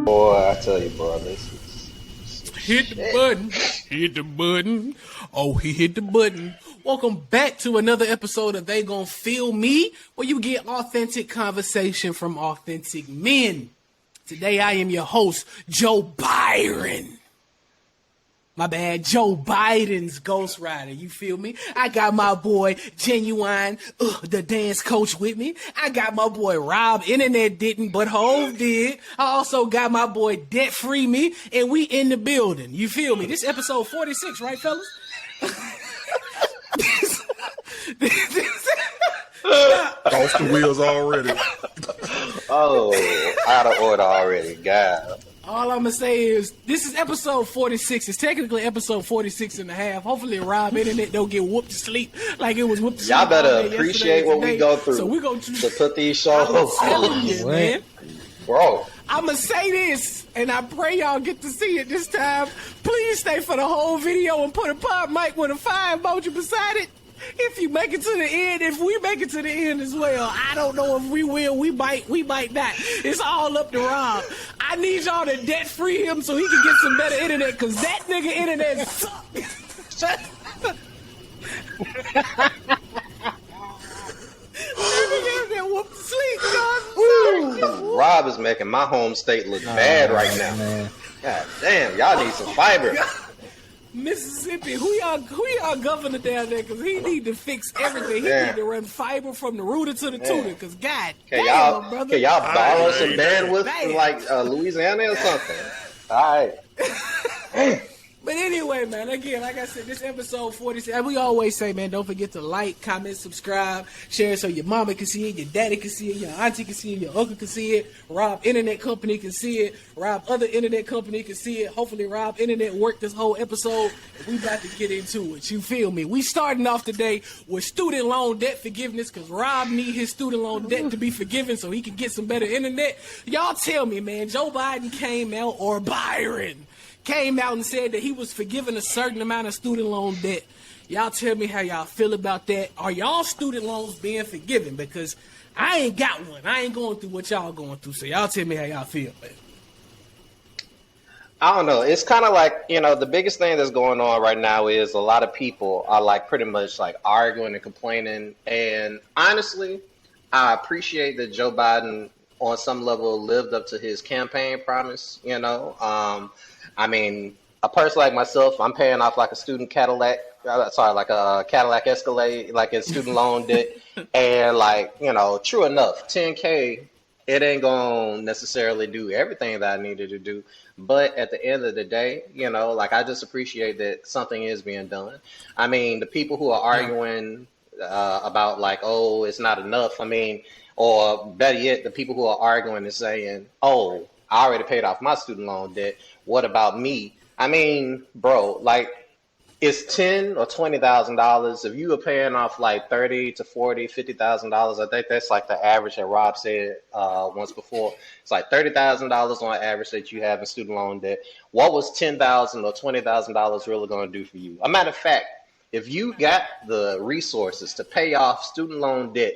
Boy, I tell you, bro, this is Hit the button. Hit the button. Oh, he hit the button. Welcome back to another episode of They Gon' Feel Me, where you get authentic conversation from authentic men. Today I am your host, Joe Byron. My bad, Joe Biden's ghostwriter, you feel me? I got my boy, Genuine, the dance coach with me. I got my boy, Rob, Internet didn't, but Hove did. I also got my boy, Debt Free Me, and we in the building, you feel me? This episode 46, right, fellas? Off the wheels already. Oh, out of order already, God. All I'm going to say is, this is episode 46. It's technically episode 46 and a half. Hopefully, Rob Internet don't get whooped to sleep like it was whooped to sleep. Y'all better appreciate what we go through so we're gonna to put these shows on. Man. Bro. I'm going to say this, and I pray y'all get to see it this time. Please stay for the whole video and put a pop mic with a fire emoji beside it. If you make it to the end, if we make it to the end as well, I don't know if we will. We might not. It's all up to Rob. I need y'all to debt free him so he can get some better internet, because that nigga internet sucks. Rob is making my home state look bad right now. Man. God damn, y'all need some fiber. Mississippi, who y'all governor down there? Because he need to fix everything. He need to run fiber from the rooter to the tutor. Because God damn, brother. Can y'all borrow some bandwidth from like Louisiana or something? All right. But anyway, man, again, like I said, this episode 46, we always say, man, don't forget to like, comment, subscribe, share it so your mama can see it, your daddy can see it, your auntie can see it, your uncle can see it, Rob Internet Company can see it, Rob Other Internet Company can see it. Hopefully Rob Internet worked this whole episode, and we about to get into it. You feel me? We starting off today with student loan debt forgiveness, because Rob need his student loan debt to be forgiven so he can get some better internet. Y'all tell me, man, Joe Biden came out, or Byron came out and said that he was forgiving a certain amount of student loan debt. Y'all tell me how y'all feel about that. Are y'all student loans being forgiven? Because I ain't got one. I ain't going through what y'all going through. So y'all tell me how y'all feel, man. I don't know. It's kind of like, the biggest thing that's going on right now is a lot of people are like pretty much like arguing and complaining. And honestly, I appreciate that Joe Biden on some level lived up to his campaign promise, I mean, a person like myself, I'm paying off like a Cadillac Escalade, like a student loan debt. And like, true enough, $10K, it ain't going to necessarily do everything that I needed to do. But at the end of the day, I just appreciate that something is being done. I mean, the people who are arguing about like, oh, it's not enough. I mean, or better yet, the people who are arguing and saying, oh, I already paid off my student loan debt. What about me? I mean, bro, like, it's $10,000 or $20,000. If you were paying off like $30,000 to $40,000, $50,000, I think that's like the average that Rob said once before. It's like $30,000 on average that you have in student loan debt. What was $10,000 or $20,000 really going to do for you? A matter of fact, if you got the resources to pay off student loan debt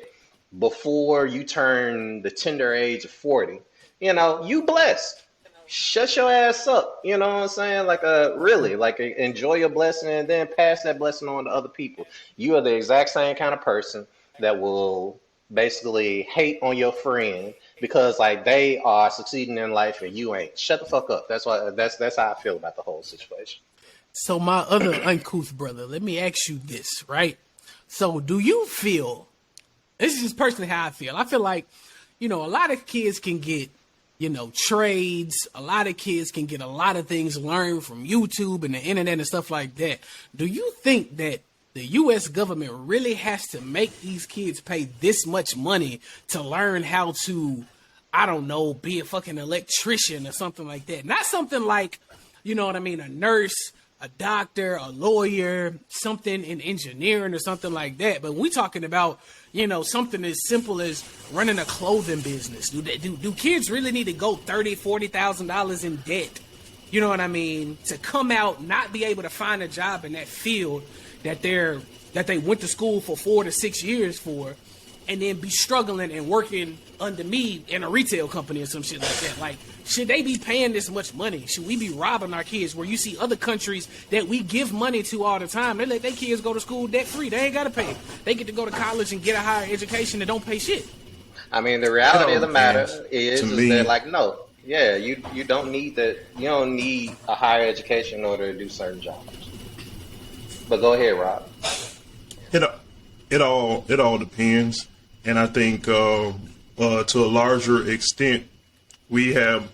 before you turn the tender age of 40, you blessed. Shut your ass up. You know what I'm saying? Enjoy your blessing and then pass that blessing on to other people. You are the exact same kind of person that will basically hate on your friend because like they are succeeding in life and you ain't. Shut the fuck up. That's how I feel about the whole situation. So my other uncouth brother, let me ask you this, right? So do you feel, this is just personally how I feel. I feel like, a lot of kids can get trades. A lot of kids can get a lot of things learned from YouTube and the internet and stuff like that. Do you think that the U.S. government really has to make these kids pay this much money to learn how to, I don't know, be a fucking electrician or something like that? Not something like, a nurse, a doctor, a lawyer, something in engineering or something like that. But we're talking about, something as simple as running a clothing business. Do kids really need to go $30,000, $40,000 in debt? You know what I mean? To come out, not be able to find a job in that field that they went to school for 4 to 6 years for, and then be struggling and working under me in a retail company or some shit like that. Like, should they be paying this much money? Should we be robbing our kids? Where you see other countries that we give money to all the time, they let their kids go to school debt free. They ain't got to pay. They get to go to college and get a higher education and don't pay shit. I mean, the reality of the matter is that, like, no, yeah, you don't need a higher education in order to do certain jobs. But go ahead, Rob. It all depends, and I think to a larger extent, we have.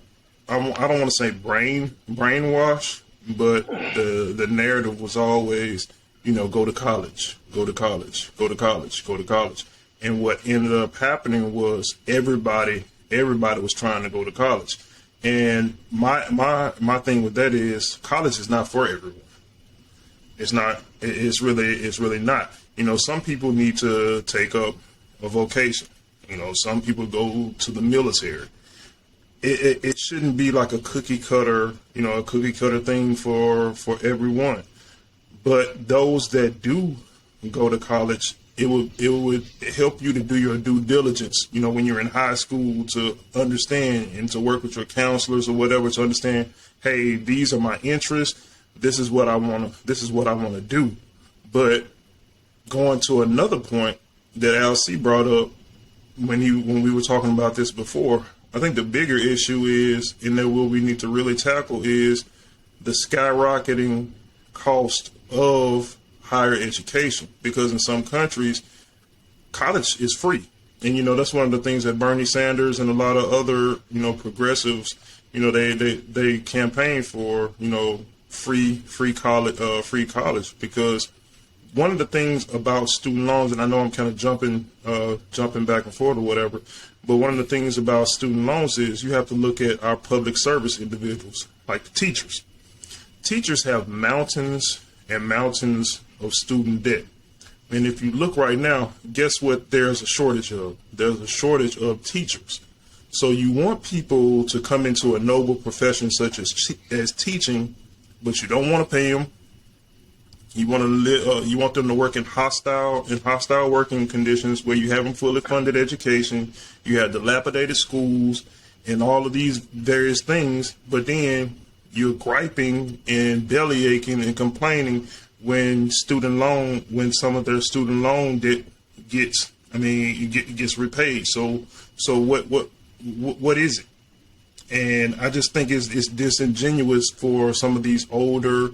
I don't want to say brainwash, but the narrative was always, go to college, go to college, go to college, go to college. And what ended up happening was everybody was trying to go to college. And my thing with that is college is not for everyone. It's not. It's really not. Some people need to take up a vocation. Some people go to the military. It shouldn't be like a cookie cutter thing for everyone. But those that do go to college, it would help you to do your due diligence, when you're in high school, to understand and to work with your counselors or whatever to understand, hey, these are my interests. This is what I want to do. But going to another point that LC brought up when we were talking about this before, I think the bigger issue is, and that what we need to really tackle, is the skyrocketing cost of higher education, because in some countries college is free, and that's one of the things that Bernie Sanders and a lot of other progressives they campaign for, free college, because one of the things about student loans, and I know I'm kind of jumping back and forth or whatever, but one of the things about student loans is you have to look at our public service individuals, like the teachers. Teachers have mountains and mountains of student debt. And if you look right now, guess what there's a shortage of? There's a shortage of teachers. So you want people to come into a noble profession such as teaching, but you don't want to pay them. You want them to work in hostile working conditions where you haven't fully funded education, you have dilapidated schools, and all of these various things. But then you're griping and belly aching and complaining when some of their student loan debt gets repaid. So what is it? And I just think it's disingenuous for some of these older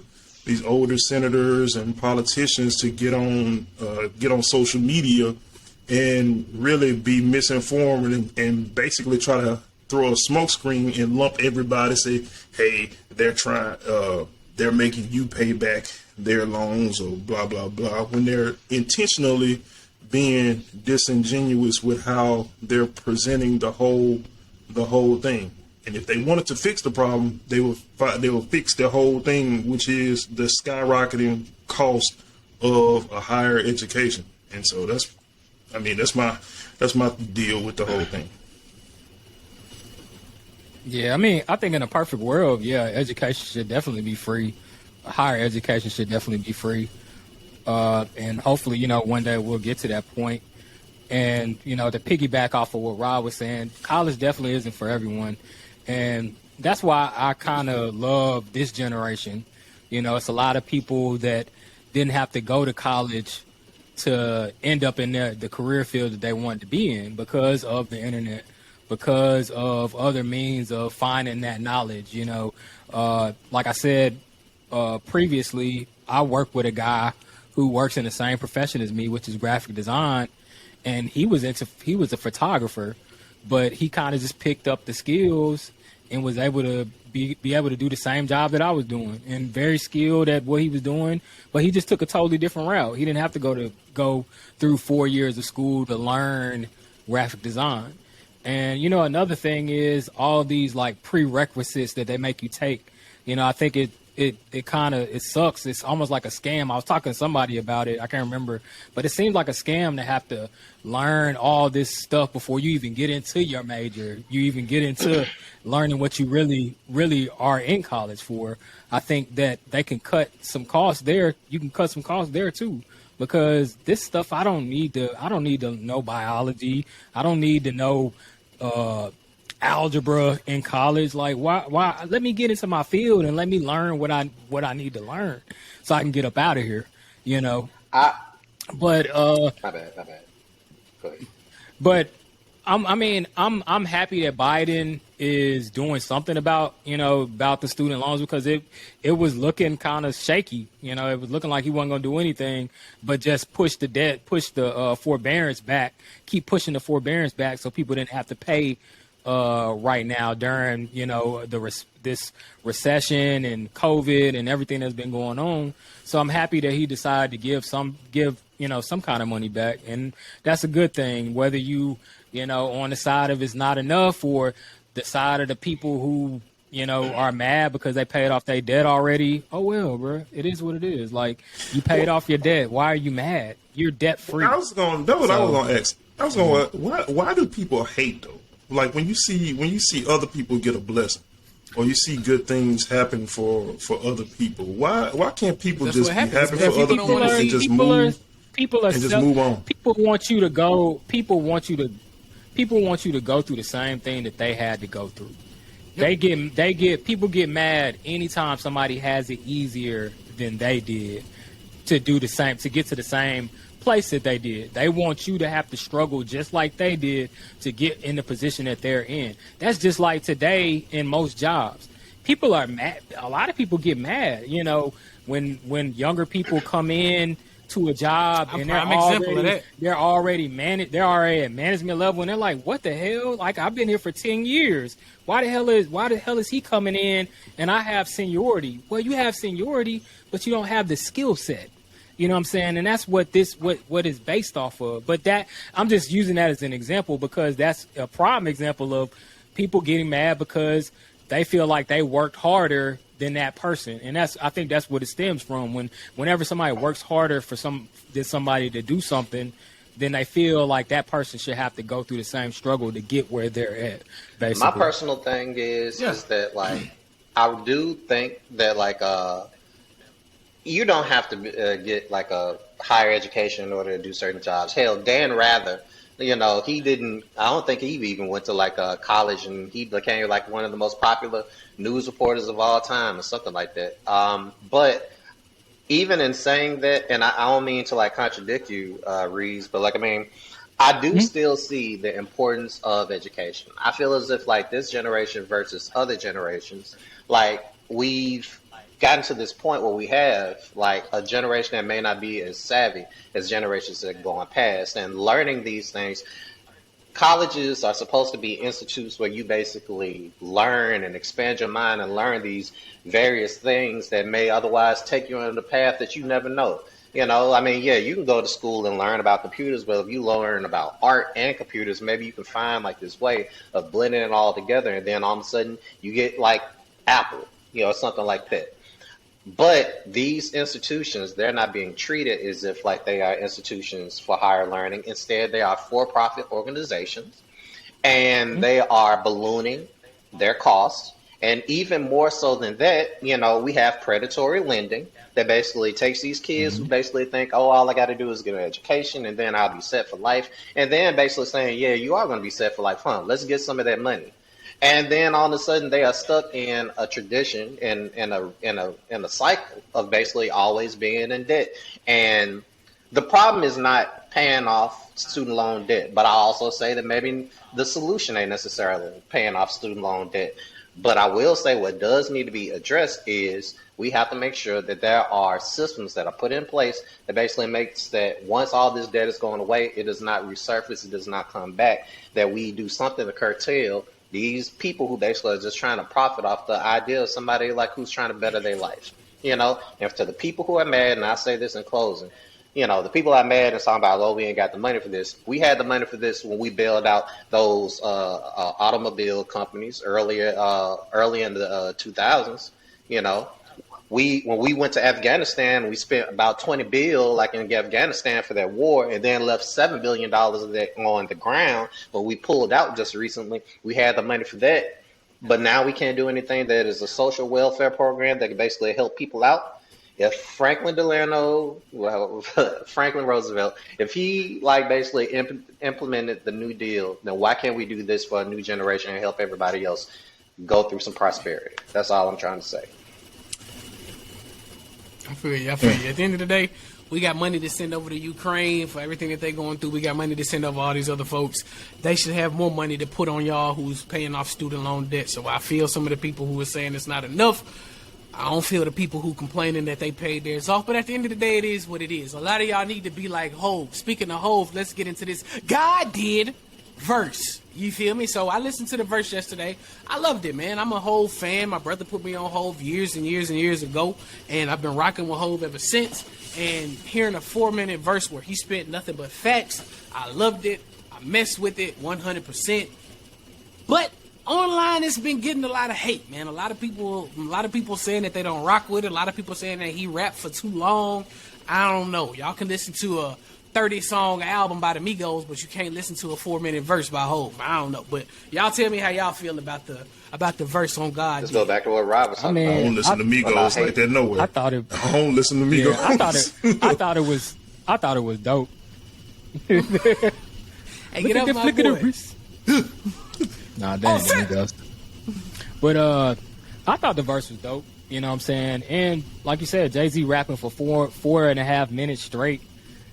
senators and politicians to get on social media and really be misinformed and basically try to throw a smokescreen and lump everybody, say, hey, they're making you pay back their loans or blah blah blah, when they're intentionally being disingenuous with how they're presenting the whole thing. And if they wanted to fix the problem, they will fix the whole thing, which is the skyrocketing cost of a higher education. And so that's my deal with the whole thing. Yeah, I think in a perfect world, education should definitely be free. Higher education should definitely be free. And hopefully, one day we'll get to that point. And, to piggyback off of what Rob was saying, college definitely isn't for everyone. And that's why I kind of love this generation. It's a lot of people that didn't have to go to college to end up in the career field that they wanted to be in because of the internet, because of other means of finding that knowledge. Like I said previously, I work with a guy who works in the same profession as me, which is graphic design, and he was a photographer, but he kind of just picked up the skills and was able to be able to do the same job that I was doing, and very skilled at what he was doing, but he just took a totally different route. He didn't have to go through 4 years of school to learn graphic design. And, another thing is all these like prerequisites that they make you take. I think it kind of sucks. It's almost like a scam. I was talking to somebody about it. I can't remember, but it seems like a scam to have to learn all this stuff before you even get into your major. You even get into learning what you really, really are in college for. I think that they can cut some costs there. You can cut some costs there too. because this stuff I don't need to know biology. I don't need to know algebra in college. Like why let me get into my field and let me learn what I need to learn so I can get up out of here, you know. I But My bad. Go ahead. but I'm happy that Biden is doing something about the student loans, because it was looking kind of shaky. You know, it was looking like he wasn't going to do anything but just push the forbearance back, keep pushing the forbearance back so people didn't have to pay right now during this recession and COVID and everything that's been going on. So I'm happy that he decided to give some kind of money back, and that's a good thing. Whether on the side of it's not enough, or the side of the people who are mad because they paid off their debt already. Oh well, bro, it is what it is. Like, you paid off your debt. Why are you mad? You're debt free. I was going to ask. Why do people hate though? Like when you see other people get a blessing, or you see good things happen for other people, why can't people just be happy for other people and just move? People are and just move on. People want you to go. People want you to go through the same thing that they had to go through. Yep. People get mad anytime somebody has it easier than they did to do the same, to get to the same place that they did. They want you to have to struggle just like they did to get in the position that they're in. That's just like today in most jobs. People are mad. A lot of people get mad, when younger people come in to a job and they're already at management level, and they're like, what the hell? Like, I've been here for 10 years. Why the hell is he coming in and I have seniority? Well, you have seniority, but you don't have the skill set. You know what I'm saying? And that's what is based off of. But that, I'm just using that as an example because that's a prime example of people getting mad because they feel like they worked harder than that person. And I think that's what it stems from. Whenever somebody works harder than somebody to do something, then they feel like that person should have to go through the same struggle to get where they're at. Basically. My personal thing is that, like, I do think that, like, you don't have to get like a higher education in order to do certain jobs. Hell, Dan Rather, I don't think he even went to like a college, and he became like one of the most popular news reporters of all time or something like that. But even in saying that, and I don't mean to like contradict you, Reeves, but like, I mean, I do still see the importance of education. I feel as if like this generation versus other generations, like we've gotten to this point where we have like a generation that may not be as savvy as generations that are going past, and learning these things. Colleges are supposed to be institutes where you basically learn and expand your mind and learn these various things that may otherwise take you on the path that you never know. I mean, yeah, you can go to school and learn about computers, but if you learn about art and computers, maybe you can find like this way of blending it all together, and then all of a sudden you get like Apple, something like that. But these institutions, they're not being treated as if like they are institutions for higher learning. Instead, they are for-profit organizations, and they are ballooning their costs. And even more so than that, we have predatory lending that basically takes these kids who basically think, oh, all I got to do is get an education and then I'll be set for life. And then basically saying, yeah, you are going to be set for life. Let's get some of that money. And then all of a sudden they are stuck in a tradition and in a cycle of basically always being in debt. And the problem is not paying off student loan debt, but I also say that maybe the solution ain't necessarily paying off student loan debt. But I will say what does need to be addressed is we have to make sure that there are systems that are put in place that basically makes that once all this debt is going away, it does not resurface, it does not come back, that we do something to curtail these people who basically are just trying to profit off the idea of somebody like who's trying to better their life, And to the people who are mad, and I say this in closing, the people are mad and talking about, oh, we ain't got the money for this. We had the money for this when we bailed out those automobile companies early in the 2000s. When we went to Afghanistan, we spent about 20 billion like in Afghanistan for that war, and then left $7 billion of that on the ground. But we pulled out just recently. We had the money for that, but now we can't do anything that is a social welfare program that can basically help people out. if Franklin Delano, well, Franklin Roosevelt, if he like basically implemented the New Deal, then why can't we do this for a new generation and help everybody else go through some prosperity? That's all I'm trying to say. I feel you. At the end of the day, we got money to send over to Ukraine for everything that they're going through. We got money to send over all these other folks. They should have more money to put on y'all who's paying off student loan debt. So I feel some of the people who are saying it's not enough. I don't feel the people who complaining that they paid theirs off. But at the end of the day, it is what it is. A lot of y'all need to be like Hov. Speaking of Hov, let's get into this God did verse. You feel me? So I listened to the verse yesterday. I loved it, man. I'm a Hov fan. My brother put me on Hov years and years and years ago, and I've been rocking with Hov ever since. And hearing a 4-minute verse where he spent nothing but facts, I loved it. I messed with it 100%. But online, it's been getting a lot of hate, man. A lot of people saying that they don't rock with it. A lot of people saying that he rapped for too long. I don't know. Y'all can listen to a 30-song album by the Migos, but you can't listen to a 4-minute verse by Hov. I don't know, but y'all tell me how y'all feel about the verse on God. Let's go back to what Rob was talking about. I don't listen to Migos like that nowhere. I don't listen to Migos. Yeah, I thought it was dope. Hey, get up, my boy. Nah, damn, Migos. But I thought the verse was dope. You know what I'm saying? And like you said, JayZ rapping for 4.5 minutes straight.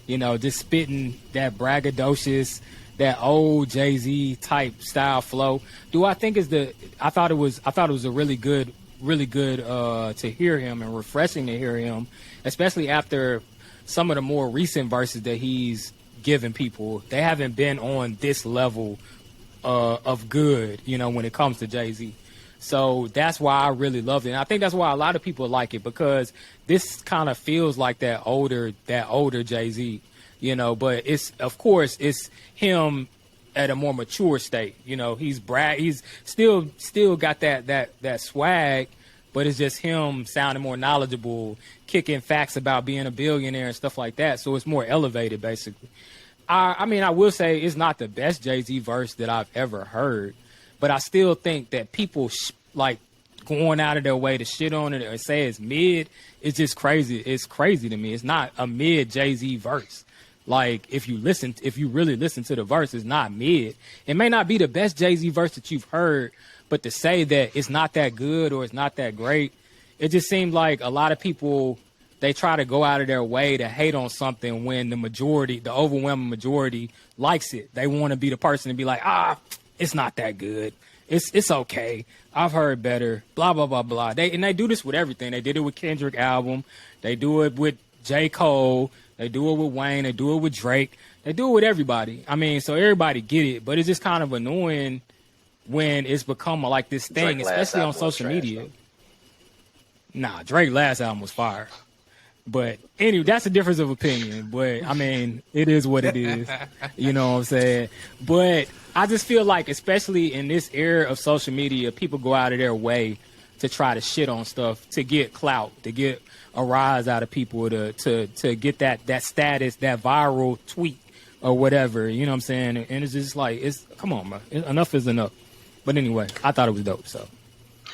You know, just spitting that braggadocious, that old JayZ type style flow. I thought it was a really good to hear him and refreshing to hear him, especially after some of the more recent verses that he's given people. They haven't been on this level of good, you know, when it comes to JayZ. So that's why I really loved it. And I think that's why a lot of people like it, because this kind of feels like that older JayZ, you know, but it's him at a more mature state. You know, he's still got that swag, but it's just him sounding more knowledgeable, kicking facts about being a billionaire and stuff like that. So it's more elevated, basically. I mean, I will say it's not the best JayZ verse that I've ever heard, but I still think that people like going out of their way to shit on it or say it's mid. It's just crazy. It's crazy to me. It's not a mid JayZ verse. Like if you really listen to the verse, it's not mid. It may not be the best JayZ verse that you've heard, but to say that it's not that good or it's not that great, it just seemed like a lot of people, they try to go out of their way to hate on something when the overwhelming majority likes it. They want to be the person to be like, it's not that good. It's okay. I've heard better. Blah, blah, blah, blah. They do this with everything. They did it with Kendrick album. They do it with J. Cole. They do it with Wayne. They do it with Drake. They do it with everybody. I mean, so everybody get it. But it's just kind of annoying when it's become like this thing, especially on social media. Nah, Drake last album was fire. But anyway, that's a difference of opinion. But I mean, it is what it is. You know what I'm saying? But I just feel like, especially in this era of social media, people go out of their way to try to shit on stuff, to get clout, to get a rise out of people, to get that status, that viral tweet or whatever. You know what I'm saying? And it's just like, come on, man. Enough is enough. But anyway, I thought it was dope. So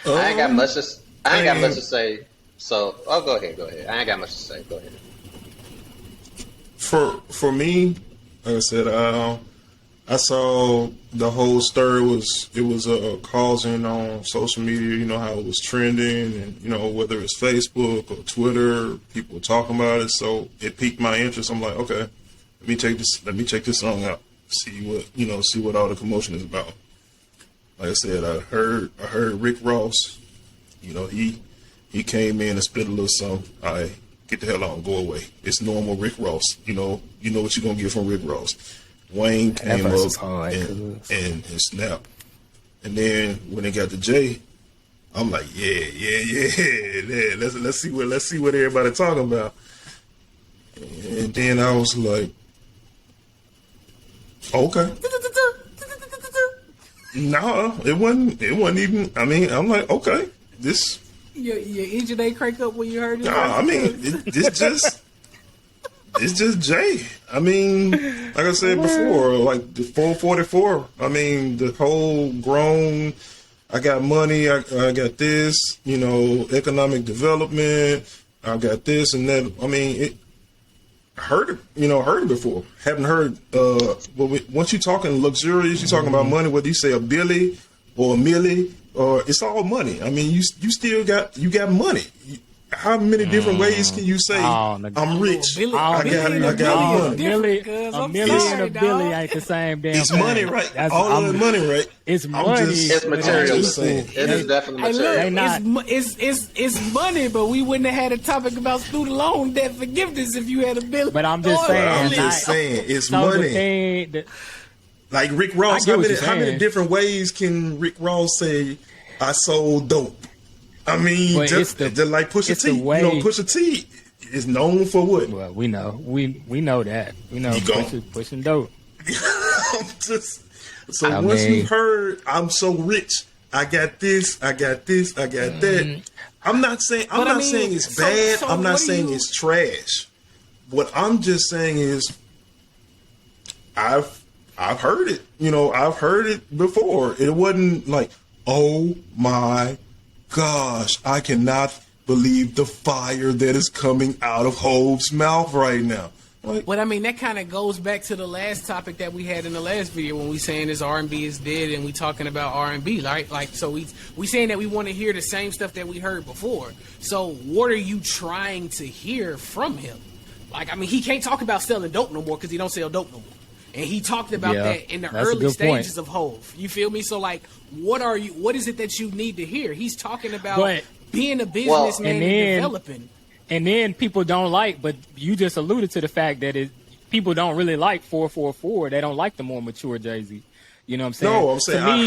I ain't got much to say. So, go ahead. I ain't got much to say. Go ahead. For me, like I said, I saw the whole stir was causing on social media. You know how it was trending, and you know whether it's Facebook or Twitter, people were talking about it. So it piqued my interest. I'm like, okay, let me check this song out. See what all the commotion is about. Like I said, I heard Rick Ross. You know, he came in and spit a little something. All right, get the hell on, go away. It's normal Rick Ross. You know what you're gonna get from Rick Ross. Wayne came up and snapped. And then when they got to Jay, I'm like, yeah. Let's see what everybody talking about. And then I was like, okay. No, it wasn't even. I mean, I'm like, okay, this. Your engine ain't crank up when you heard it. Nah, I mean, it's just Jay. I mean, like I said before, like the 444. I mean, the whole grown. I got money. I got this. You know, economic development. I got this and that. I mean, heard it before. Haven't heard. But once you're talking luxurious, you're talking about money. Whether you say a Billy or a Millie, or it's all money. I mean, you still got money. How many different ways can you say I'm rich? I got money. A million and a Billy ain't the same damn It's thing. money, right? All of the money, right? It's money. It's materialistic. It is definitely material. It's money, but we wouldn't have had a topic about student loan debt forgiveness if you had a bill. But I'm just saying. It's money. Like Rick Ross, how many different ways can Rick Ross say I sold dope? I mean, just like Pusha T. Pusha T is known for what? Well, we know that. We know pushing dope. Once you've heard, I'm so rich, I got this, I got that. I'm not saying it's bad. I'm not saying it's trash. What I'm just saying is, I've heard it. I've heard it before. It wasn't like, oh my gosh, I cannot believe the fire that is coming out of Hove's mouth right now. Like, but I mean, that kind of goes back to the last topic that we had in the last video when we saying this R&B is dead and we talking about R&B, right? Like, so we saying that we want to hear the same stuff that we heard before. So what are you trying to hear from him? Like, I mean, he can't talk about selling dope no more because he don't sell dope no more. And he talked about that in the early stages of Hove. You feel me? So, like, what is it that you need to hear? He's talking about being a businessman and developing. And then people don't but you just alluded to the fact that people don't really like 444. They don't like the more mature JayZ. You know what I'm saying? No, I'm saying I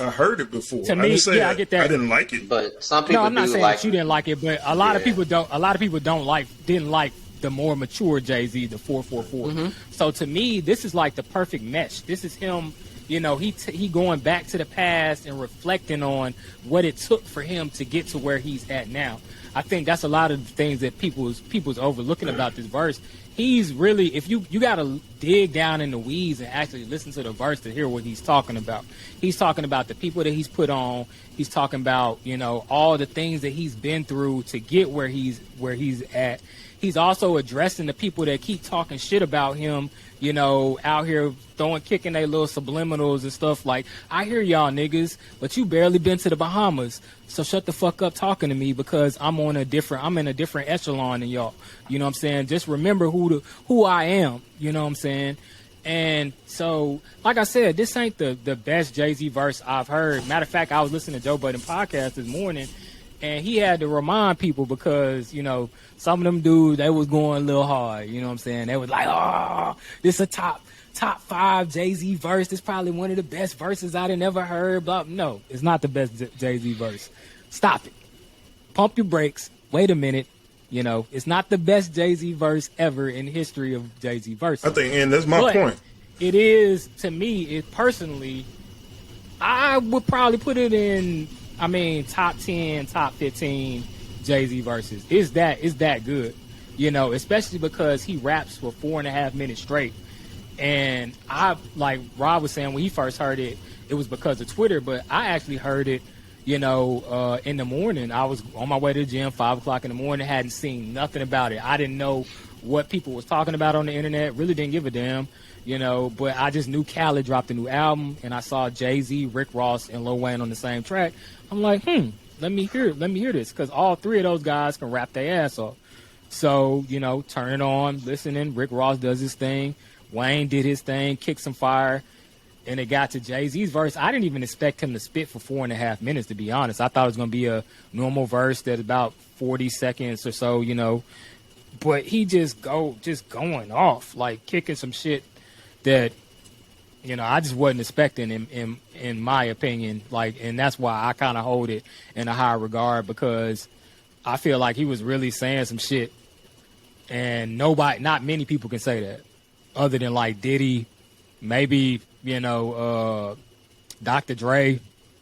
heard it before. To me, I get that. I didn't like it. But some people I'm not saying that you didn't like it, but a lot of people didn't like the more mature JayZ, the 444. Mm-hmm. So to me, this is like the perfect mesh. This is him, he going back to the past and reflecting on what it took for him to get to where he's at now. I think that's a lot of the things that people's overlooking about this verse. He's really, if you got to dig down in the weeds and actually listen to the verse to hear what he's talking about. He's talking about the people that he's put on. He's talking about, all the things that he's been through to get where he's at. He's also addressing the people that keep talking shit about him, out here kicking their little subliminals and stuff like, I hear y'all niggas, but you barely been to the Bahamas. So shut the fuck up talking to me because I'm in a different echelon than y'all. You know what I'm saying? Just remember who I am. You know what I'm saying? And so, like I said, this ain't the best JayZ verse I've heard. Matter of fact, I was listening to Joe Budden podcast this morning, and he had to remind people because, some of them dudes, they was going a little hard. You know what I'm saying? They was like, oh, this a top 5 JayZ verse. This probably one of the best verses I'd ever heard. Blah. No, it's not the best JayZ verse. Stop it. Pump your brakes. Wait a minute. It's not the best JayZ verse ever in the history of JayZ verses. I think, and that's my point. It is, to me, personally, I would probably put it in, top 10, top 15 JayZ verses. It's that good, especially because he raps for 4.5 minutes straight. And like Rob was saying, when he first heard it, it was because of Twitter, but I actually heard it, in the morning. I was on my way to the gym, 5 o'clock in the morning, hadn't seen nothing about it. I didn't know what people was talking about on the internet, really didn't give a damn, but I just knew Khaled dropped a new album, and I saw JayZ, Rick Ross, and Lil Wayne on the same track. I'm like, let me hear this, because all three of those guys can rap their ass off. So, turn it on, listening. Rick Ross does his thing. Wayne did his thing, kicked some fire. And it got to JayZ's verse. I didn't even expect him to spit for 4.5 minutes, to be honest. I thought it was going to be a normal verse that's about 40 seconds or so, But he just going off, like kicking some shit that, I just wasn't expecting in my opinion. Like, and that's why I kind of hold it in a high regard, because I feel like he was really saying some shit, and not many people can say that, other than like Diddy, maybe. Dr. Dre,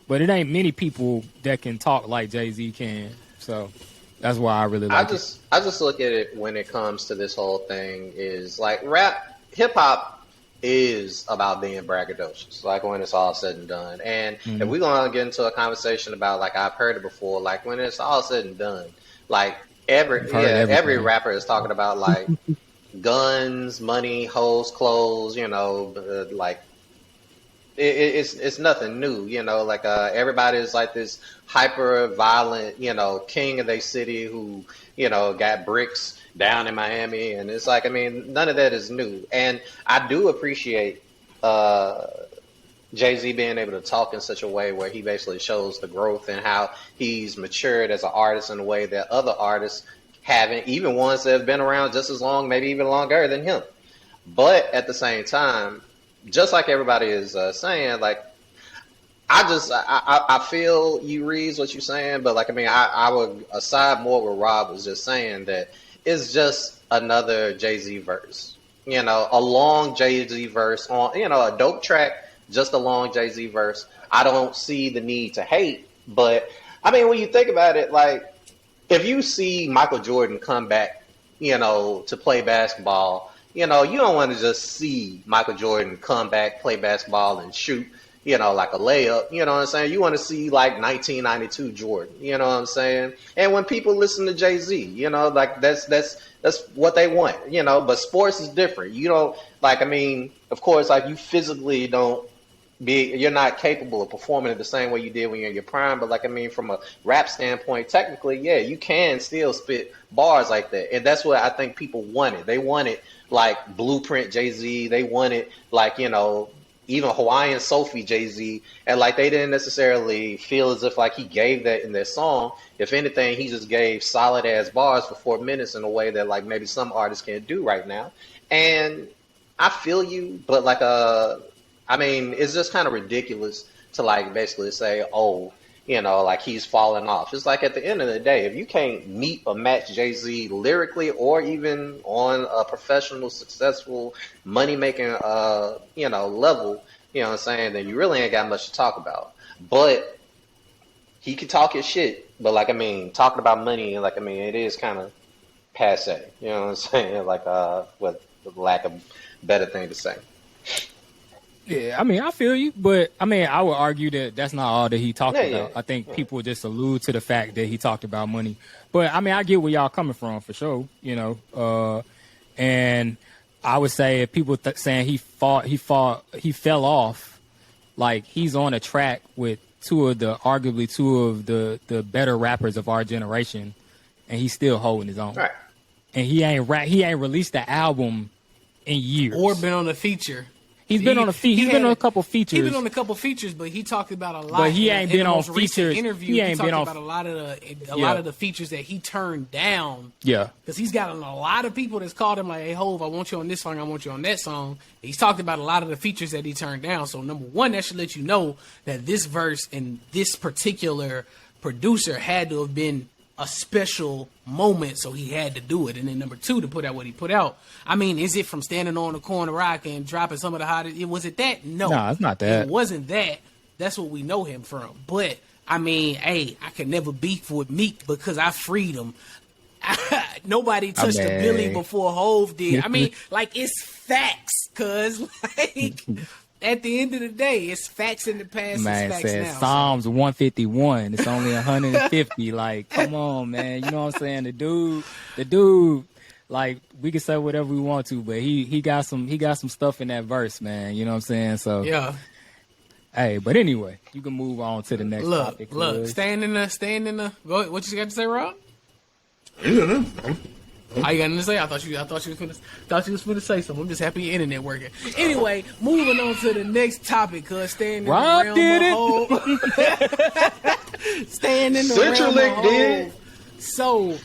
but it ain't many people that can talk like JayZ can. So that's why I really like it. I just look at it when it comes to this whole thing is like hip hop is about being braggadocious, like when it's all said and done. And if we're going to get into a conversation about, like I've heard it before, like when it's all said and done, like You've heard Every everything. rapper is talking about like guns, money, hoes, clothes. Like it's nothing new. Like everybody's like this hyper violent, king of their city who got bricks down in Miami, and it's like, I mean, none of that is new, and I do appreciate JayZ being able to talk in such a way where he basically shows the growth and how he's matured as an artist in a way that other artists haven't, even ones that have been around just as long, maybe even longer than him. But at the same time, just like everybody is saying, like, I feel you, Reeves, what you're saying, but like, I mean, I would aside more what Rob was just saying, that it's just another JayZ verse, a long JayZ verse on, a dope track, just a long JayZ verse. I don't see the need to hate, but I mean, when you think about it, like, if you see Michael Jordan come back, to play basketball, you don't want to just see Michael Jordan come back, play basketball, and shoot, like a layup. You know what I'm saying? You want to see like 1992 Jordan. You know what I'm saying? And when people listen to JayZ, like that's what they want. But sports is different. You don't like. I mean, of course, like you physically don't. You're not capable of performing it the same way you did when you're in your prime, but like, I mean, from a rap standpoint, technically, yeah, you can still spit bars like that. And that's what I think people wanted. They wanted like Blueprint JayZ. They wanted like, even Hawaiian Sophie JayZ. And like, they didn't necessarily feel as if like he gave that in their song. If anything, he just gave solid ass bars for 4 minutes in a way that like maybe some artists can't do right now. And I feel you, but like, I mean, it's just kind of ridiculous to like basically say, oh, like he's falling off. It's like at the end of the day, if you can't meet or match JayZ lyrically or even on a professional, successful, money-making, level, you know what I'm saying, then you really ain't got much to talk about. But he can talk his shit. But like, I mean, talking about money, like, I mean, it is kind of passe. You know what I'm saying? Like, with lack of better thing to say. Yeah, I mean, I feel you, but I mean, I would argue that that's not all that he talked about. Yeah. I think people just allude to the fact that he talked about money. But I mean, I get where y'all coming from for sure, and I would say if people saying he fell off, like he's on a track with arguably two of the better rappers of our generation, and he's still holding his own. Right. And he ain't released the album in years or been on a feature. He's been on a couple features. He's been on a couple features, but he talked about a lot. But he ain't been on features. Interview, he talked about a lot of the features that he turned down. Yeah, because he's gotten a lot of people that's called him like, "Hey, Hov, I want you on this song. I want you on that song." He's talked about a lot of the features that he turned down. So number one, that should let you know that this verse and this particular producer had to have been a special moment, so he had to do it. And then number two, to put out what he put out. I mean, is it from standing on the corner rock and dropping some of the hottest? Was it that? No, it's not that. It wasn't that. That's what we know him from. But I mean, hey, I could never beef with Meek because I freed him. Nobody touched a Billy before Hov did. I mean, like, it's facts, cuz like at the end of the day, it's facts in the past. Man, it's facts says now. Psalms 151. It's only 150. Like, come on, man. You know what I'm saying? The dude, like, we can say whatever we want to, but he got some stuff in that verse, man. You know what I'm saying? So yeah. Hey, but anyway, you can move on to the next topic. Look, staying in the. What you got to say, Rob? Yeah, All you got to say? I thought you was gonna say something. I'm just happy your internet working. Anyway, moving on to the next topic, cause staying in Rob the realm did of Hov. Staying in the Central realm of did. Hov. So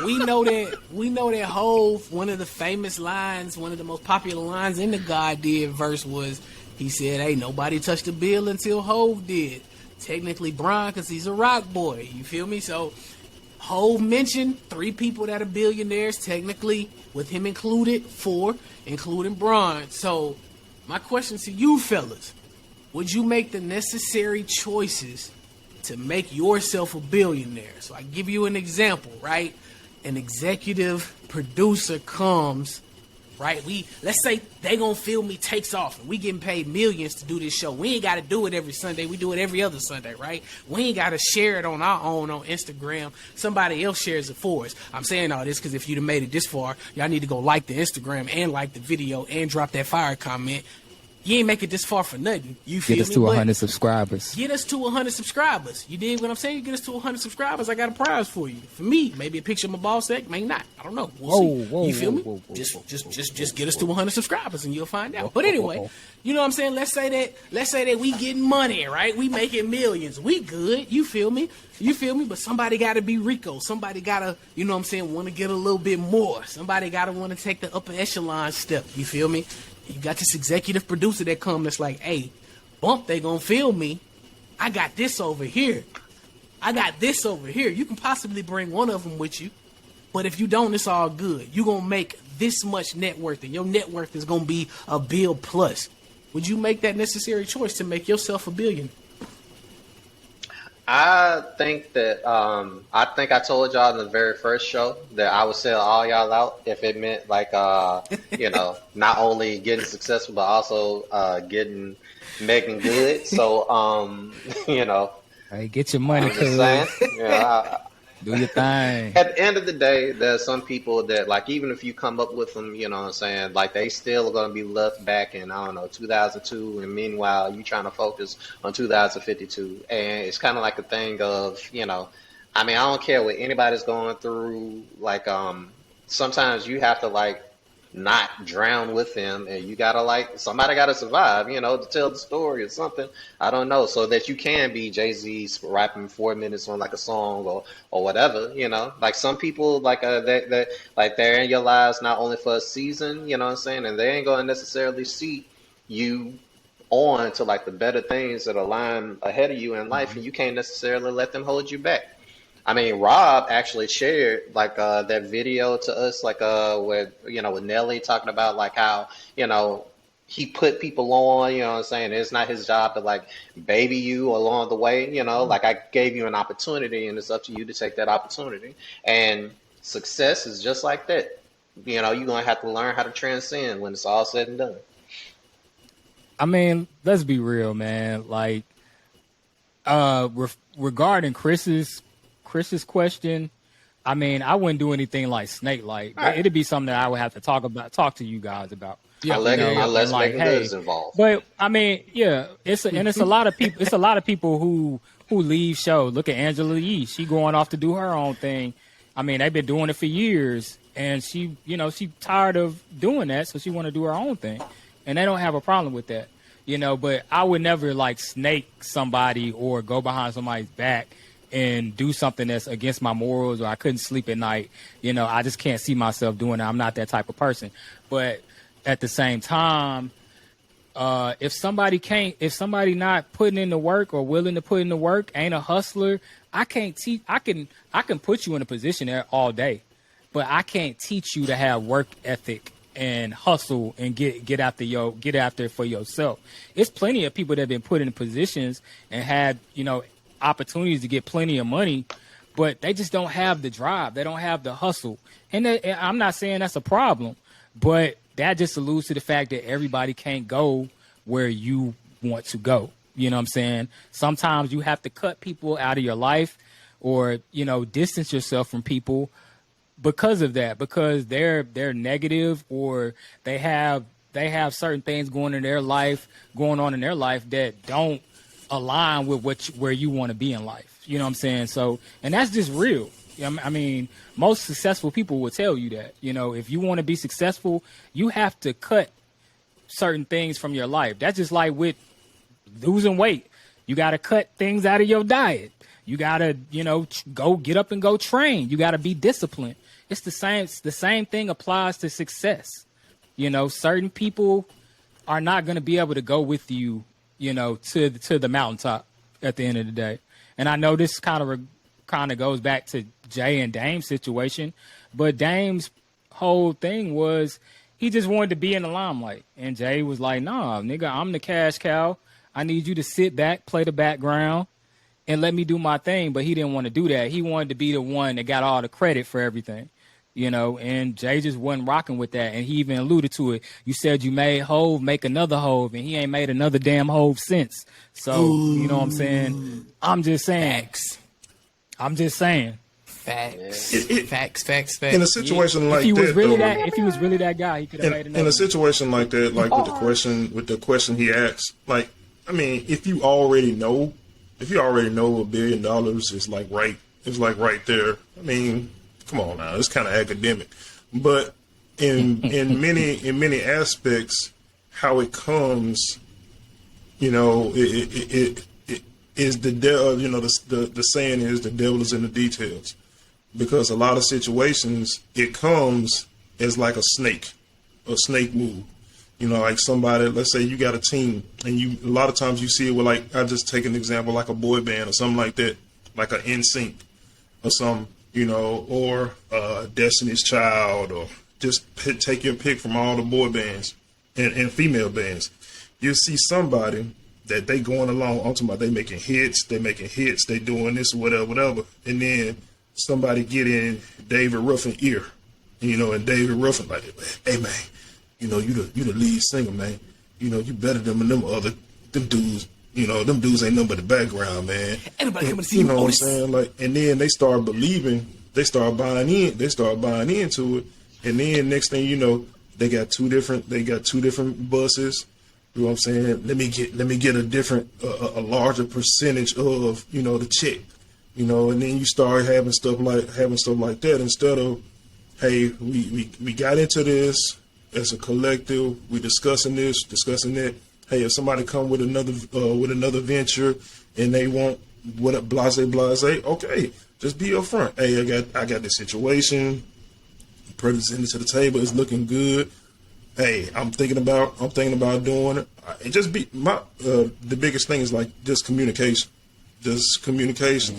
we know that Hov, one of the famous lines, one of the most popular lines in the God Did verse was, he said, "Hey, nobody touched the bill until Hov did." Technically, Brian, cause he's a rock boy. You feel me? So Hov mentioned 3 people that are billionaires, technically, with him included, 4, including Braun. So, my question to you fellas, would you make the necessary choices to make yourself a billionaire? So, I give you an example, right? An executive producer comes right? Let's say They Gon' Feel Me takes off and we getting paid millions to do this show. We ain't got to do it every Sunday. We do it every other Sunday, right? We ain't got to share it on our own on Instagram. Somebody else shares it for us. I'm saying all this because if you'd have made it this far, y'all need to go like the Instagram and like the video and drop that fire comment. You ain't make it this far for nothing. You feel me? Get us to 100 subscribers. Get us to 100 subscribers. You dig what I'm saying? You get us to 100 subscribers, I got a prize for you. For me, maybe a picture of my ball sack, may not. I don't know. We'll see. You feel me? Just get us to 100 subscribers and you'll find out. But anyway, you know what I'm saying? Let's say that we getting money, right? We making millions. We good. You feel me? But somebody got to be Rico. Somebody got to, you know what I'm saying, want to get a little bit more. Somebody got to want to take the upper echelon step. You feel me? You got this executive producer that come that's like, hey, Bump, They Gon' Feel Me. I got this over here. You can possibly bring one of them with you. But if you don't, it's all good. You're going to make this much net worth, and your net worth is going to be a bill plus. Would you make that necessary choice to make yourself a billion? I think that I told y'all in the very first show that I would sell all y'all out if it meant like not only getting successful but also making good. So Hey, get your money, I'm just saying, do your thing. At the end of the day, there's some people that, like, even if you come up with them, you know what I'm saying, like, they still are going to be left back in, 2002, and meanwhile, you trying to focus on 2052. And it's kind of like a thing of, I don't care what anybody's going through, like, sometimes you have to, like, not drown with them, and you gotta somebody gotta survive, to tell the story or something. I don't know, so that you can be JayZ rapping 4 minutes on like a song or whatever, Like some people they're in your lives not only for a season, you know what I'm saying, and they ain't gonna necessarily see you on to like the better things that align ahead of you in life, and you can't necessarily let them hold you back. Rob actually shared that video to us, with Nelly talking about like how, he put people on, you know what I'm saying? It's not his job to like baby you along the way, like I gave you an opportunity and it's up to you to take that opportunity. And success is just like that. You're going to have to learn how to transcend when it's all said and done. Let's be real, man. Like, regarding Chris's question, I wouldn't do anything like Snake. Like, right. It'd be something that I would have to talk to you guys about. Yeah, unless making good is involved. But it's a lot of people. It's a lot of people who leave show. Look at Angela Yee. She going off to do her own thing. They've been doing it for years, and she tired of doing that, so she want to do her own thing, and they don't have a problem with that. But I would never like snake somebody or go behind somebody's back and do something that's against my morals, or I couldn't sleep at night. I just can't see myself doing that. I'm not that type of person. But at the same time, if somebody not putting in the work or willing to put in the work, ain't a hustler, I can't teach. I can put you in a position there all day, but I can't teach you to have work ethic and hustle and get after for yourself. It's plenty of people that have been put in positions and had, opportunities to get plenty of money, but they just don't have the drive. They don't have the hustle. And I'm not saying that's a problem, but that just alludes to the fact that everybody can't go where you want to go. You know what I'm saying? Sometimes you have to cut people out of your life or, distance yourself from people because of that, because they're negative, or they have certain things going on in their life that don't align with where you want to be in life. You know what I'm saying? So, and that's just real. Most successful people will tell you that, if you want to be successful, you have to cut certain things from your life. That's just like with losing weight. You got to cut things out of your diet. You got to, go get up and go train. You got to be disciplined. It's the same thing applies to success. Certain people are not going to be able to go with you, to the mountaintop at the end of the day. And I know this kind of goes back to Jay and Dame's situation, but Dame's whole thing was he just wanted to be in the limelight. And Jay was like, nah, nigga, I'm the cash cow. I need you to sit back, play the background, and let me do my thing. But he didn't want to do that. He wanted to be the one that got all the credit for everything. you know, and Jay just wasn't rocking with that. And he even alluded to it. You said you made Hove make another Hove, and he ain't made another damn Hove since. So, you know what I'm saying? I'm just saying. Facts. I'm just saying. Facts. It- Facts. In a situation like if he was that, really though, if he was really that guy, he could have made another. in a situation like that, like with the question he asked, like, I mean, if you already know $1 billion is like right there. I mean, come on now, it's kind of academic, but in many aspects, how it comes, you know, it is the devil. You know, the saying is the devil is in the details, because a lot of situations it comes as like a snake move. You know, like somebody, let's say you got a team, and a lot of times you see it with, like, I just take an example, like a boy band or something like that, like an NSYNC or something, you know, or Destiny's Child, or just take your pick from all the boy bands and female bands. You see somebody that they going along, I'm talking about they making hits, they doing this, whatever, and then somebody get in David Ruffin ear, you know, and David Ruffin like, hey man, you know, you the lead singer, man. You know, you better than them dudes. You know, them dudes ain't nothing but the background, man. Anybody coming to see you know you, what I'm saying? Like, and then they start believing, they start buying into it, and then next thing you know, they got two different buses. You know what I'm saying? Let me get a larger percentage of, you know, the check. You know, and then you start having stuff like that, instead of, hey, we got into this as a collective, we discussing this, discussing that. Hey, if somebody come with another venture and they want blase, okay, just be upfront. Hey, I got this situation, present it to the table, it's looking good. Hey, I'm thinking about doing it. And just be the biggest thing is like just communication,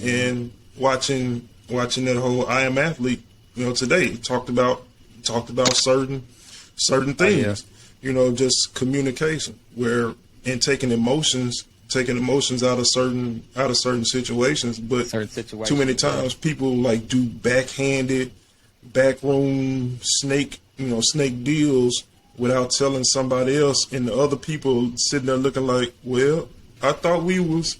and watching that whole I Am Athlete. You know, today talked about certain things. You know, just communication, and taking emotions out of certain situations. But too many times people like do backroom snake deals without telling somebody else, and the other people sitting there looking like, well, I thought we was,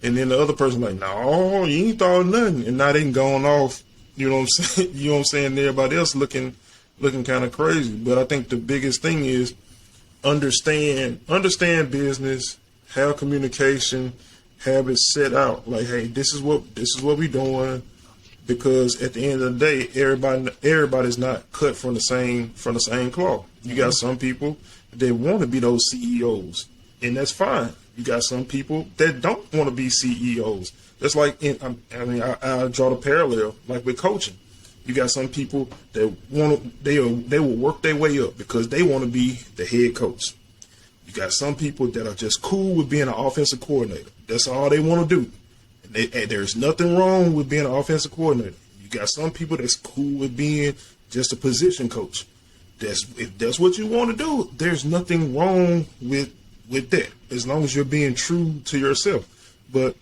and then the other person like, no, you ain't thought nothing, and now they going off. You know what I'm saying? You know what I'm saying? And everybody else looking kind of crazy. But I think the biggest thing is understand business, have communication, have it set out. Like, hey, this is what we doing, because at the end of the day, everybody's not cut from the same cloth. You got some people that want to be those CEOs, and that's fine. You got some people that don't want to be CEOs. That's like, I draw the parallel, like with coaching. You got some people that they will work their way up because they want to be the head coach. You got some people that are just cool with being an offensive coordinator. That's all they want to do. And there's nothing wrong with being an offensive coordinator. You got some people that's cool with being just a position coach. If that's what you want to do, there's nothing wrong with that, as long as you're being true to yourself. But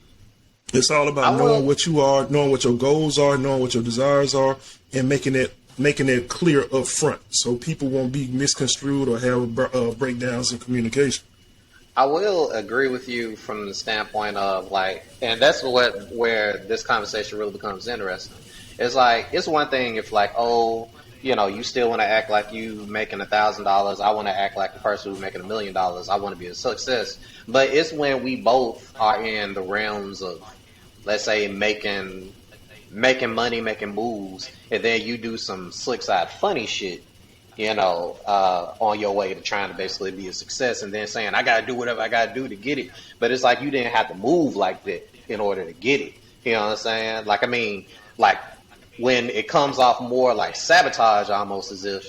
it's all about knowing what you are, knowing what your goals are, knowing what your desires are, and making it clear up front, so people won't be misconstrued or have breakdowns in communication. I will agree with you from the standpoint of, like, and that's where this conversation really becomes interesting. It's like, it's one thing if, like, oh, you know, you still want to act like you making $1,000. I want to act like the person who's making $1 million. I want to be a success. But it's when we both are in the realms of, let's say, making money, making moves, and then you do some slick side funny shit, you know, on your way to trying to basically be a success, and then saying, I got to do whatever I got to do to get it. But it's like you didn't have to move like that in order to get it. You know what I'm saying? Like, I mean, like, when it comes off more like sabotage, almost as if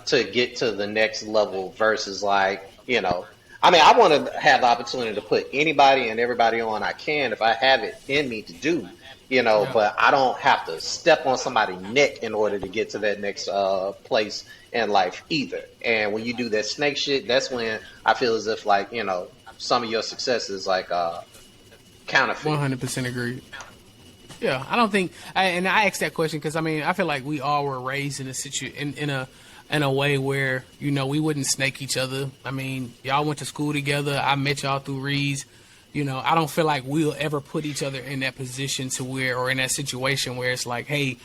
to get to the next level, versus like, you know, I mean, I want to have the opportunity to put anybody and everybody on I can if I have it in me to do, you know, yeah. But I don't have to step on somebody's neck in order to get to that next place in life either. And when you do that snake shit, that's when I feel as if, like, you know, some of your success is like counterfeit. 100% agreed. Yeah, I don't think, and I asked that question because I mean I feel like we all were raised in a in a way where we wouldn't snake each other. I mean, y'all went to school together. I met y'all through Rees. I don't feel like we'll ever put each other in that position to where, or in that situation where it's like, hey,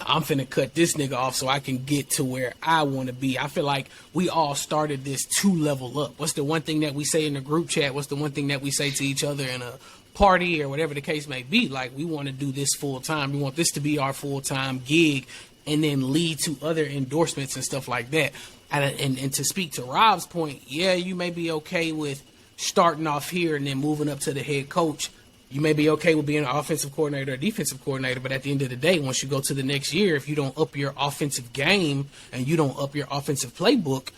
I'm finna cut this nigga off so I can get to where I want to be. I feel like we all started this to level up. What's the one thing that we say in the group chat? What's the one thing that we say to each other in a party or whatever the case may be? Like, we want to do this full time. We want this to be our full time gig, and then lead to other endorsements and stuff like that. And to speak to Rob's point, yeah, you may be okay with starting off here and then moving up to the head coach. You may be okay with being an offensive coordinator or defensive coordinator, but at the end of the day, once you go to the next year, if you don't up your offensive game and you don't up your offensive playbook,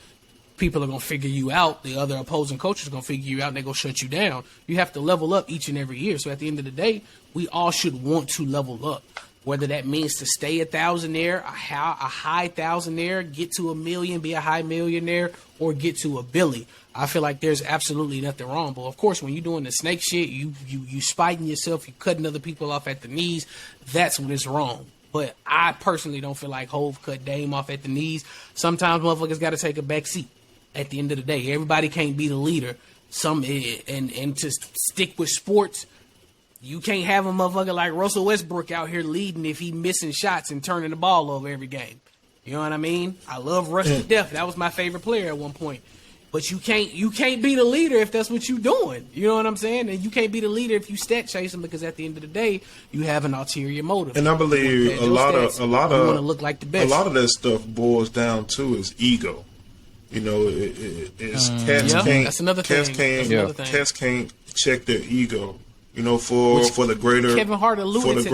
people are going to figure you out. The other opposing coaches are going to figure you out, and they're going to shut you down. You have to level up each and every year. So at the end of the day, we all should want to level up. Whether that means to stay a thousandaire, a high thousandaire, get to $1 million, be a high millionaire, or get to a Billy. I feel like there's absolutely nothing wrong. But of course, when you're doing the snake shit, you spiting yourself, you cutting other people off at the knees, that's when it's wrong. But I personally don't feel like Hove cut Dame off at the knees. Sometimes motherfuckers got to take a back seat. At the end of the day, everybody can't be the leader. And to stick with sports, you can't have a motherfucker like Russell Westbrook out here leading if he missing shots and turning the ball over every game. You know what I mean? I love Russ to death. That was my favorite player at one point. But you can't be the leader if that's what you're doing. You know what I'm saying? And you can't be the leader if you stat chasing, because at the end of the day, you have an ulterior motive. And I believe a lot of want to look like the best. A lot of that stuff boils down to is ego. It's that's another thing. Cats can't check their ego. For the greater Kevin Hart alluded for the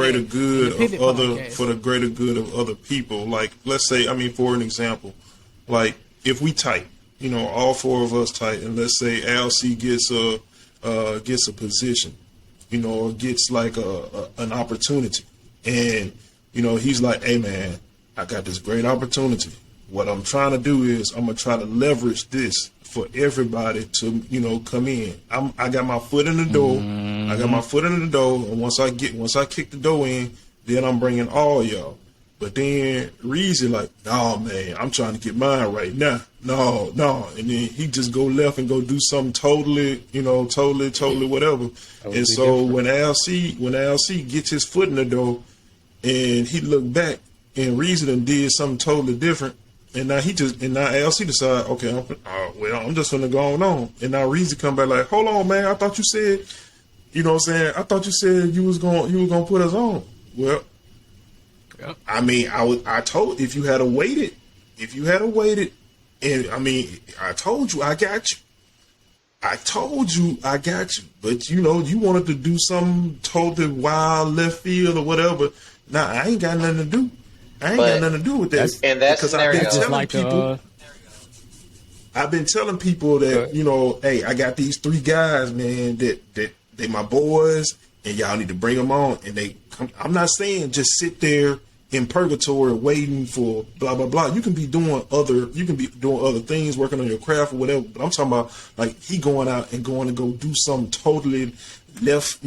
greater good of other people. Like, let's say, for an example, like if we tight, all four of us tight, and let's say LC gets a position, or gets like an opportunity, and he's like, hey man, I got this great opportunity. What I'm trying to do is I'm gonna try to leverage this for everybody to come in. I got my foot in the door. I got my foot in the door, and once I kick the door in, then I'm bringing all y'all. But then Reezy like, no man, I'm trying to get mine right now. No, and then he just go left and go do something totally whatever. And so when LC gets his foot in the door, and he looked back, and Reezy done did something totally different. And now LC decide, okay, I'm just gonna go on. And now Reezy come back like, hold on, man, I thought you said, I thought you said you was gonna put us on. Well, yep. I told, if you had waited, and I told you I got you. But you wanted to do something totally wild, left field or whatever. Nah, I ain't got nothing to do. I ain't got nothing to do with that. In that scenario, I've been telling people that, hey, I got these 3 guys, man, that they my boys, and y'all need to bring them on. And I'm not saying just sit there in purgatory waiting for blah blah blah. You can be doing other things, working on your craft or whatever. But I'm talking about like he going out and going to go do something totally left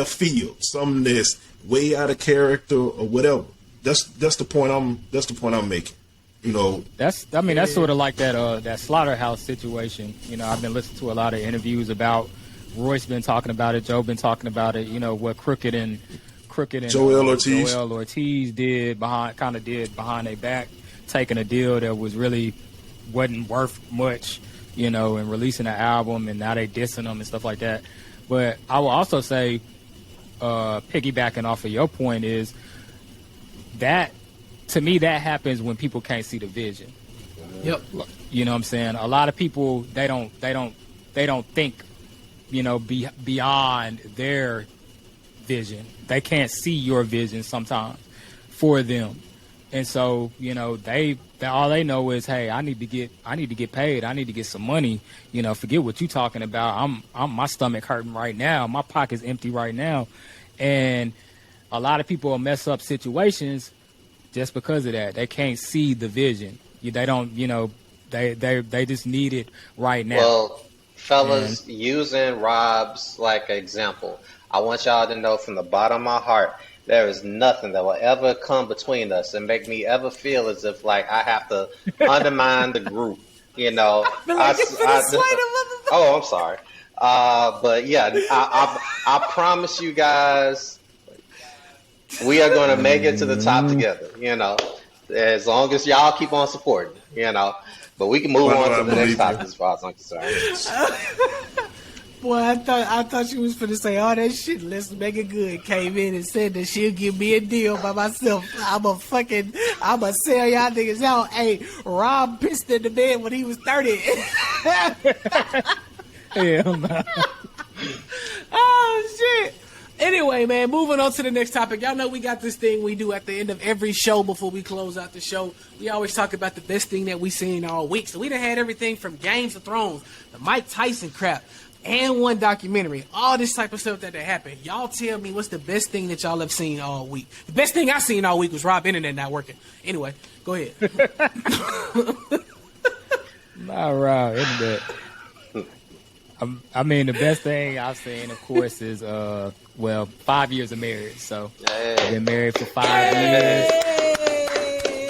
field, something that's way out of character or whatever. That's the point I'm making. That's sort of like that slaughterhouse situation. I've been listening to a lot of interviews about. Royce been talking about it. Joe been talking about it. What Crooked and Joel Ortiz did behind their back, taking a deal that wasn't worth much, and releasing an album, and now they dissing them and stuff like that. But I will also say, piggybacking off of your point, is that to me that happens when people can't see the vision. Yep. You know what I'm saying? A lot of people they don't think beyond their vision. They can't see your vision sometimes for them. And so, they all they know is, hey, I need to get paid. I need to get some money. Forget what you talking about. I'm my stomach hurting right now. My pocket's empty right now. And a lot of people will mess up situations just because of that. They can't see the vision. They don't, they just need it right now. Well, fellas, using Rob's example, I want y'all to know from the bottom of my heart There is nothing that will ever come between us and make me ever feel as if like I have to undermine the group. You know, I feel like you're finna slay the motherfucker. oh, I'm sorry. But yeah, I promise you guys, we are going to make it to the top together. You know, as long as y'all keep on supporting. You know, but we can move on to the next topic as far as I'm concerned. Boy, I thought she was finna say all that shit. Let's make it good. Came in and said that she'll give me a deal by myself. I'ma sell y'all niggas out. Hey, Rob pissed in the bed when he was 30. Hell no. Oh shit. Anyway, man, moving on to the next topic. Y'all know we got this thing we do at the end of every show before we close out the show. We always talk about the best thing that we seen all week. So we done had everything from Games of Thrones, the Mike Tyson crap, and one documentary. All this type of stuff that happened. Y'all tell me what's the best thing that y'all have seen all week. The best thing I seen all week was Rob Internet not working. Anyway, go ahead. Not Rob Internet. I mean, the best thing I've seen, of course, is 5 years of marriage. So I've been married for 5 years.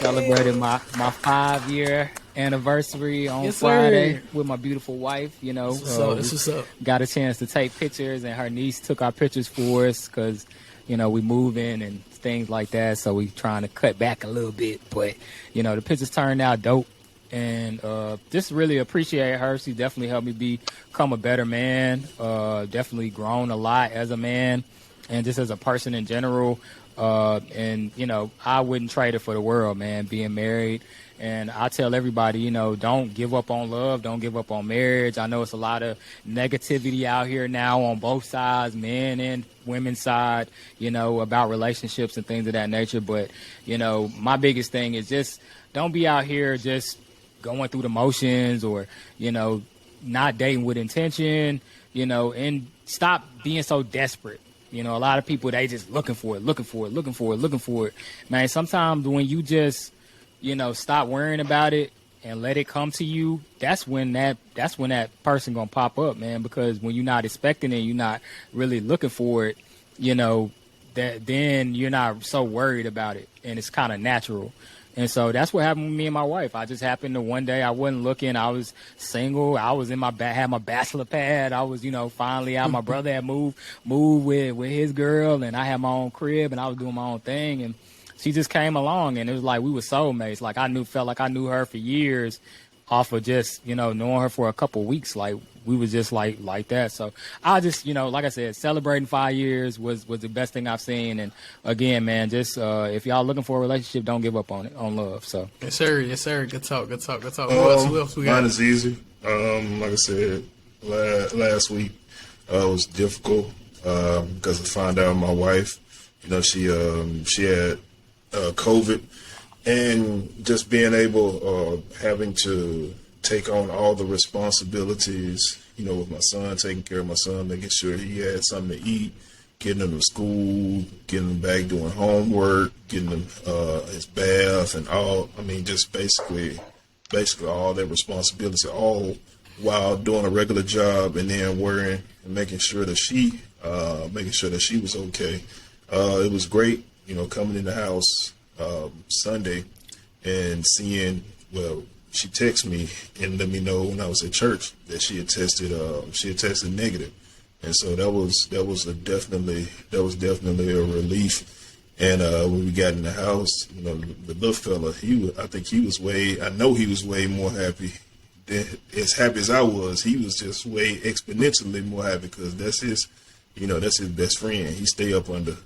Celebrated my 5-year anniversary on Friday with my beautiful wife. You know, that's what's up. Got a chance to take pictures, and her niece took our pictures for us because, you know, we moving and things like that. So we trying to cut back a little bit, but you know, the pictures turned out dope. And just really appreciate her. She definitely helped me become a better man. Definitely grown a lot as a man and just as a person in general. And, you know, I wouldn't trade it for the world, man, being married. And I tell everybody, you know, don't give up on love. Don't give up on marriage. I know it's a lot of negativity out here now on both sides, men and women's side, you know, about relationships and things of that nature. But, you know, my biggest thing is just don't be out here just going through the motions or, you know, not dating with intention, you know, and stop being so desperate. You know, a lot of people, they just looking for it. Man, sometimes when you just, you know, stop worrying about it and let it come to you, that's when that person gonna pop up, man, because when you're not expecting it, you're not really looking for it, you know, that then you're not so worried about it and it's kind of natural. And so that's what happened with me and my wife. I just happened to one day, I wasn't looking. I was single. I was had my bachelor pad. I was, you know, finally out. My brother had moved with his girl, and I had my own crib, and I was doing my own thing. And she just came along, and it was like we were soulmates. Like felt like I knew her for years off of just, you know, knowing her for a couple of weeks. Like we was just like that. So I just, you know, like I said, celebrating 5 years was the best thing I've seen. And again, man, just if y'all looking for a relationship, don't give up on love. So yes, sir. Good talk. Who else we got? Mine is easy. Like I said last week, was difficult because I found out my wife, you know, she had COVID, and just being able having to take on all the responsibilities, you know, with my son, taking care of my son, making sure he had something to eat, getting him to school, getting him back doing homework, getting him his bath and all. I mean, just basically all that responsibility, all while doing a regular job, and then worrying and making sure that she was okay. It was great, you know, coming in the house Sunday and seeing, well, she texted me and let me know when I was at church that she had tested negative. And so that was definitely a relief. And when we got in the house, you know, the little fella, I know he was way more happy than as happy as I was. He was just way exponentially more happy because that's his best friend. He stay up under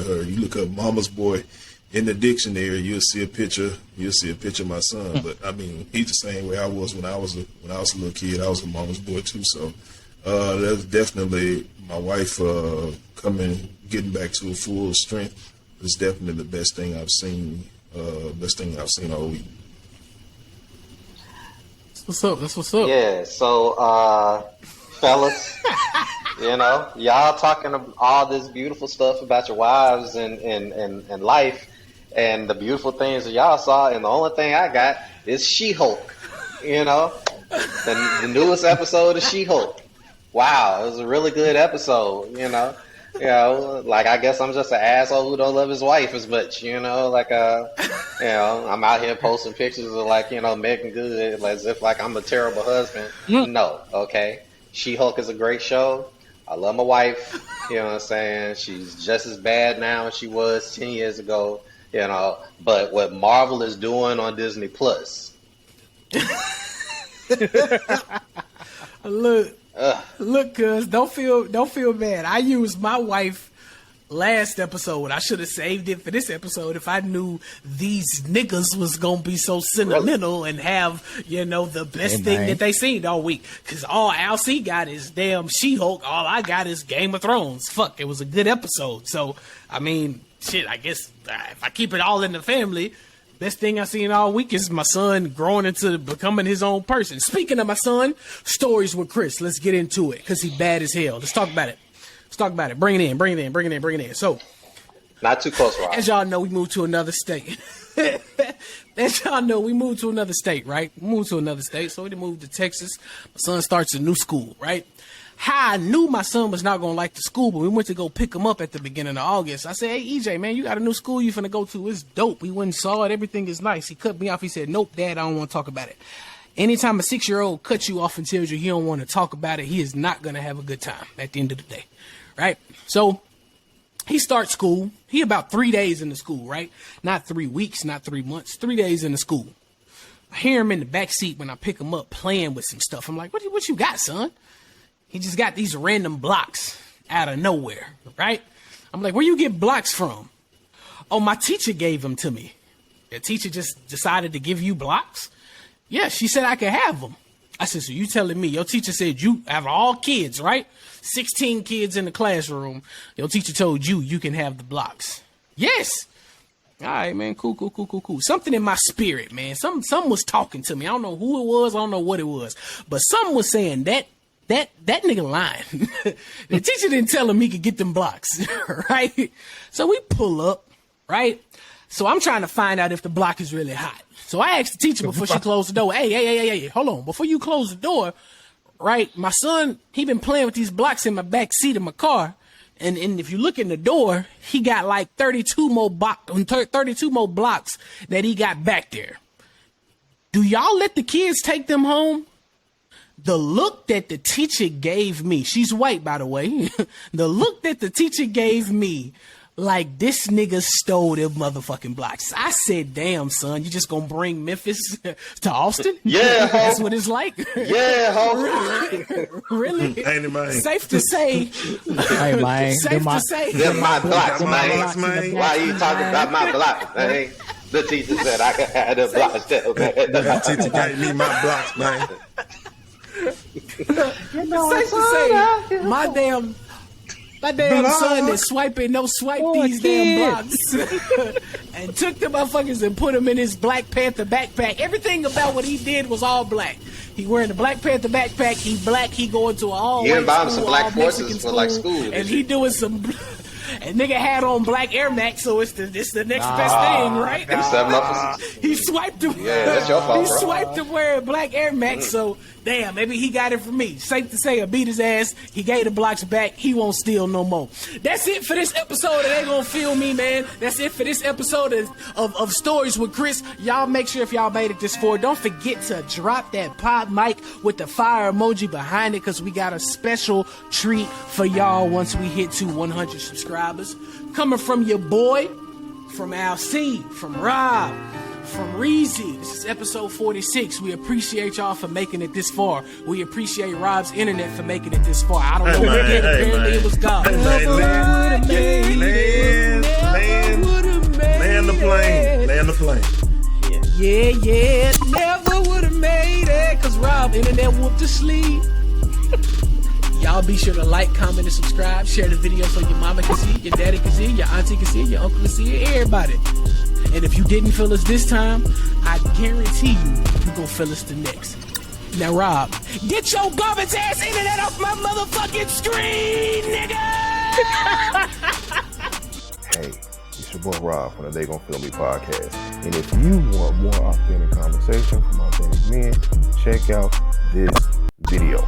her. You look up Mama's Boy in the dictionary, you'll see a picture of my son. But I mean, he's the same way I was when I was a little kid. I was a mama's boy too. So that's definitely my wife getting back to a full strength is definitely the best thing I've seen. Best thing I've seen all week. That's what's up. Yeah. So, fellas, you know, y'all talking all this beautiful stuff about your wives and life. And the beautiful things that y'all saw, and the only thing I got is She-Hulk. You know, the newest episode of She-Hulk. Wow, it was a really good episode. You know, You know, like I guess I'm just an asshole who don't love his wife as much. You know, like you know, I'm out here posting pictures of like Megan Good as if like I'm a terrible husband. No, okay. She-Hulk is a great show. I love my wife. You know what I'm saying? She's just as bad now as she was 10 years ago. You know, but what Marvel is doing on Disney Plus. Look, cuz don't feel bad. I used my wife last episode. I should have saved it for this episode if I knew these niggas was gonna be so sentimental and have the best thing that they seen all week. Cause all Al C got is damn She-Hulk. All I got is Game of Thrones. Fuck, it was a good episode. So I mean, shit. I guess if I keep it all in the family. Best thing I seen all week is my son growing into becoming his own person. Speaking of my son, stories with Chris. Let's get into it because he bad as hell. Let's talk about it. Bring it in. So, not too close, Rob. As y'all know, we moved to another state. Right? We moved to another state. So we moved to Texas. My son starts a new school, right? How I knew my son was not going to like the school, but we went to go pick him up at the beginning of August. I said, hey, EJ, man, you got a new school you finna go to. It's dope. We went and saw it. Everything is nice. He cut me off. He said, nope, Dad, I don't want to talk about it. Anytime a 6-year-old cuts you off and tells you he don't want to talk about it, he is not going to have a good time at the end of the day, right? So he starts school. He about 3 days in the school, right? Not 3 weeks, not 3 months, 3 days in the school. I hear him in the back seat when I pick him up playing with some stuff. I'm like, what you got, son? He just got these random blocks out of nowhere, right? I'm like, where you get blocks from? Oh, my teacher gave them to me. The teacher just decided to give you blocks? Yeah, she said I could have them. I said, so you telling me your teacher said you have all kids, right? 16 kids in the classroom. Your teacher told you can have the blocks. Yes. All right, man. Cool. Something in my spirit, man. Something was talking to me. I don't know who it was. I don't know what it was. But something was saying that nigga lying. The teacher didn't tell him he could get them blocks, right? So we pull up, right? So I'm trying to find out if the block is really hot. So I asked the teacher before she closed the door, hey, hold on. Before you close the door, right, my son, he been playing with these blocks in my back seat of my car. And if you look in the door, he got like 32 more blocks that he got back there. Do y'all let the kids take them home? The look that the teacher gave me, she's white, by the way. The look that the teacher gave me, like this nigga stole them motherfucking blocks. I said, damn, son, you just gonna bring Memphis to Austin? Yeah, that's what it's like. Yeah, ho. Really? Ain't it, man? Safe to say. Hey, man. Safe to say. They're my blocks, man. Why are you talking about my blocks, man? The teacher said I could have the blocks too, man. The teacher gave me my blocks, man. Safe to say, my damn son that swiped these damn blocks and took the motherfuckers and put them in his Black Panther backpack. Everything about what he did was all black. He wearing the Black Panther backpack. He black. He going to an all white school, some black forces Mexican for like school, and he doing some. And nigga had on black Air Max, so it's the next best thing, right? He swiped him. Yeah, that's your fault, He bro. swiped him wearing black Air Max, so damn, maybe he got it from me. Safe to say, I beat his ass. He gave the blocks back. He won't steal no more. That's it for this episode of They Gon' Feel Me, man. That's it for this episode of Stories with Chris. Y'all make sure if y'all made it this far, don't forget to drop that pop mic with the fire emoji behind it, because we got a special treat for y'all once we hit to 100 subscribers. Coming from your boy, from Al C, from Rob, from Reezy. This is episode 46. We appreciate y'all for making it this far. We appreciate Rob's internet for making it this far. I don't know what did. Apparently it was God. Land the plane. Yeah. Never would have made it, because Rob internet whooped to sleep. Y'all be sure to like, comment, and subscribe. Share the video so your mama can see it, your daddy can see it, your auntie can see it, your uncle can see it, everybody. And if you didn't feel us this time, I guarantee you're going to feel us the next. Now, Rob, get your garbage ass internet off my motherfucking screen, nigga! Hey, it's your boy Rob from the TheyGonFeelMePodcast. And if you want more authentic conversation from authentic men, check out this video.